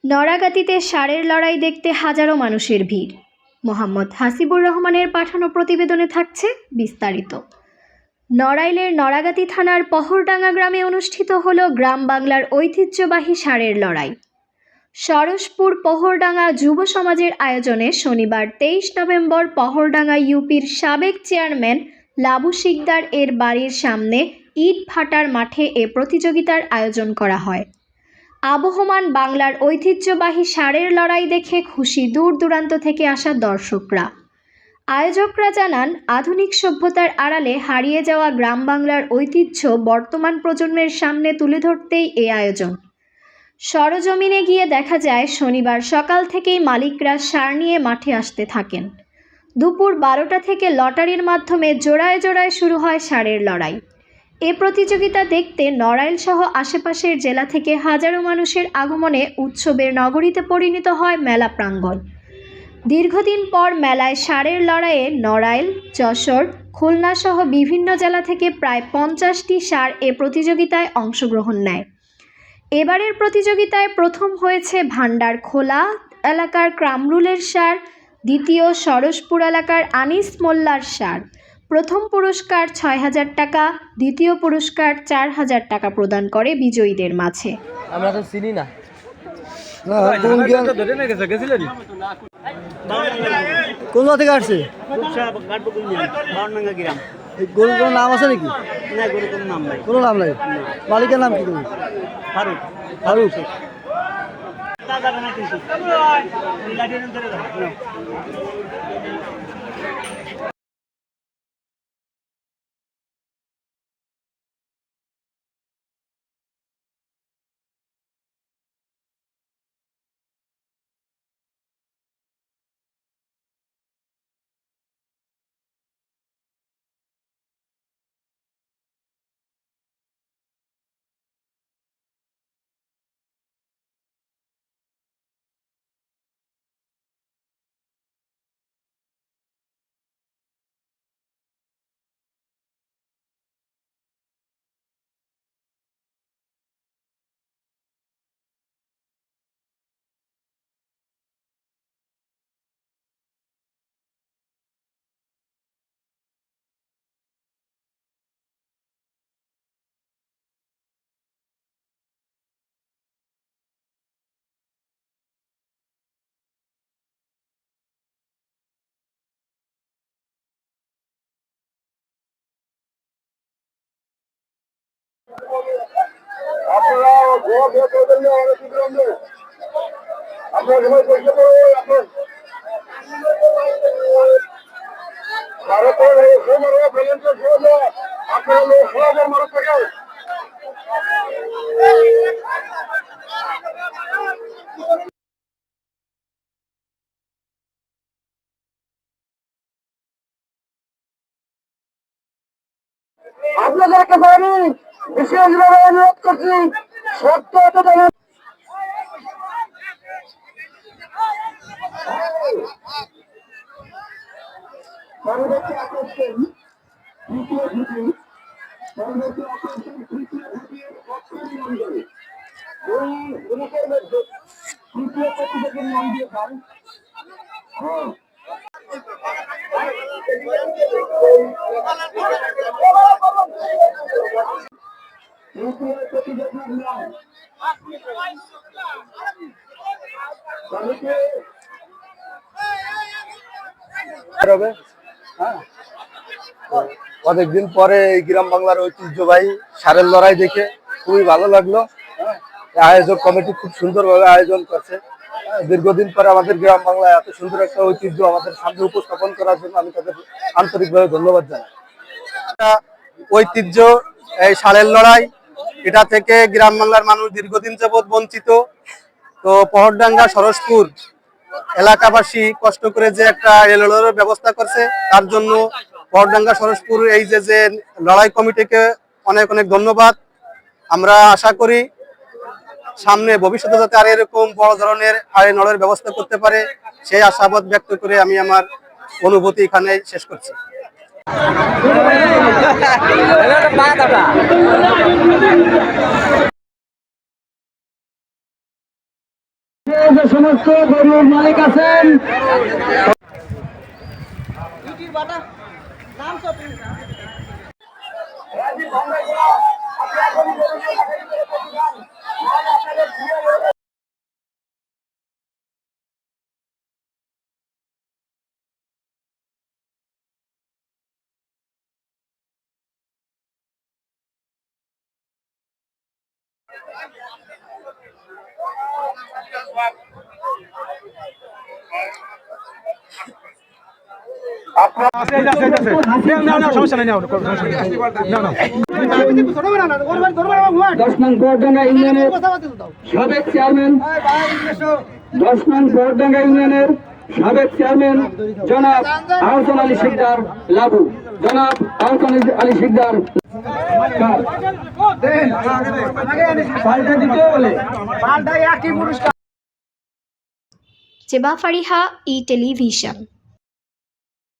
নড়াগাতিতে ষাঁড়ের লড়াই দেখতে হাজারো মানুষের ভিড়। মোহাম্মদ হাসিবুর রহমানের পাঠানো প্রতিবেদনে থাকছে বিস্তারিত। নড়াইলের নড়াগাতি থানার পহরডাঙ্গা গ্রামে অনুষ্ঠিত হল গ্রাম বাংলার ঐতিহ্যবাহী ষাঁড়ের লড়াই। সরসপুর পহরডাঙ্গা যুব সমাজের আয়োজনে শনিবার 23 নভেম্বর পহরডাঙ্গা ইউপির সাবেক চেয়ারম্যান লাবু শিকদার এর বাড়ির সামনে ইট ভাটার মাঠে এ প্রতিযোগিতার আয়োজন করা হয়। আবহমান বাংলার ঐতিহ্যবাহী ষাঁড়ের লড়াই দেখে খুশি দূর দূরান্ত থেকে আসা দর্শকরা। আয়োজকরা জানান, আধুনিক সভ্যতার আড়ালে হারিয়ে যাওয়া গ্রাম বাংলার ঐতিহ্য বর্তমান প্রজন্মের সামনে তুলে ধরতেই এই আয়োজন। সরজমিনে গিয়ে দেখা যায়, শনিবার সকাল থেকেই মালিকরা ষাঁড় নিয়ে মাঠে আসতে থাকেন। দুপুর 12টা থেকে লটারির মাধ্যমে জোড়ায় জোড়ায় শুরু হয় ষাঁড়ের লড়াই। এ প্রতিযোগিতা দেখতে নড়াইল সহ আশেপাশের জেলা থেকে হাজারো মানুষের আগমনে উৎসবের নগরীতে পরিণত হয় মেলা প্রাঙ্গণ। দীর্ঘদিন পর মেলায় ষাঁড়ের লড়াইয়ে নড়াইল, যশোর, খুলনা সহ বিভিন্ন জেলা থেকে প্রায় 50টি ষাঁড় এ প্রতিযোগিতায় অংশগ্রহণ নেয়। এবারের প্রতিযোগিতায় প্রথম হয়েছে ভান্ডার খোলা এলাকার কামরুলের ষাঁড়, দ্বিতীয় সরসপুর এলাকার আনিস মোল্লার ষাঁড়। প্রথম পুরস্কার 6,000 টাকা, দ্বিতীয় পুরস্কার 4,000 টাকা প্রদান করে বিজয়ীদের মাঝে। আমরা তো চিনি না। কোন থেকে আসছে? গরুর কোনো নাম আছে নাকি? না, গরুর কোনো নাম নাই। কোনো নাম নাই। মালিকের নাম কি? তুমি ফারুক। ফারুক। আপনাদের কাছে আমি বিশেষভাবে অনুরোধ করছি, সত্য জানান। পরবর্তী আকর্ষণ তৃতীয় ঝুঁকি, পরবর্তী আকর্ষণ তৃতীয় ঝুঁকির অক্ষরী মন্ডলী। ওই গ্রুপের মধ্যে তৃতীয় প্রতিযোগীর নাম দিয়ে খান। তৃতীয় প্রতিযোগীর নাম অনেকদিন পরে এই গ্রাম বাংলার ঐতিহ্যবাহী ষাঁড়ের লড়াই দেখে খুবই ভালো লাগলো। আয়োজক কমিটি খুব সুন্দরভাবে আয়োজন করছে। দীর্ঘদিন পরে আমাদের গ্রাম বাংলায় এত সুন্দর একটা ঐতিহ্য আমাদের সামনে উপস্থাপন করার জন্য আমি তাদের আন্তরিকভাবে ধন্যবাদ জানাই। ঐতিহ্য এই ষাঁড়ের লড়াই, এটা থেকে গ্রাম বাংলার মানুষ দীর্ঘদিন যাবৎ বঞ্চিত। তো পহরডাঙ্গা সরসপুর এলাকাবাসী কষ্ট করে যে একটা রেলওয়ের ব্যবস্থা করছে, তার জন্য পহরডাঙ্গা সরসপুর এই যে লড়াই কমিটিকে অনেক অনেক ধন্যবাদ। আমরা আশা করি সামনে ভবিষ্যতে যাতে আর এরকম বড় ধরনের হাড়ের লড়াইয়ের ব্যবস্থা করতে পারে, সেই আশাবাদ ব্যক্ত করে আমি আমার অনুভূতি এখানে শেষ করছি। যে সমস্ত গরুর মালিক আছেন দশ নং বরডাঙ্গা ইউনিয়নের সাবেক চেয়ারম্যান 10 নং বরডাঙ্গা ইউনিয়নের সাবেক চেয়ারম্যান জনাব আহসান আলী শিকদার লাবু। জনাব আহসান আলী শিকদার চেবা ফারিহা, ই টেলিভিশন।